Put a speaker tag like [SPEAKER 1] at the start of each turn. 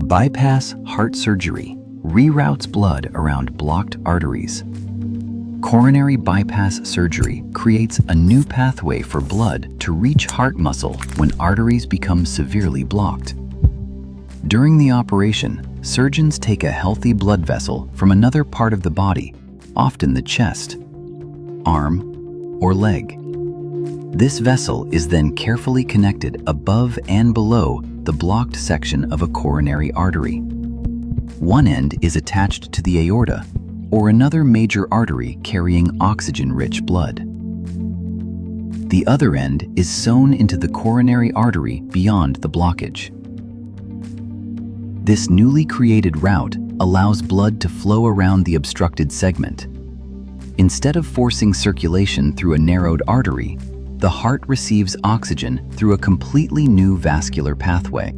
[SPEAKER 1] Bypass heart surgery reroutes blood around blocked arteries. Coronary bypass surgery creates a new pathway for blood to reach heart muscle when arteries become severely blocked. During the operation, surgeons take a healthy blood vessel from another part of the body, often the chest, arm, or leg. This vessel is then carefully connected above and below the blocked section of a coronary artery. One end is attached to the aorta, or another major artery carrying oxygen-rich blood. The other end is sewn into the coronary artery beyond the blockage. This newly created route allows blood to flow around the obstructed segment. Instead of forcing circulation through a narrowed artery, the heart receives oxygen through a completely new vascular pathway.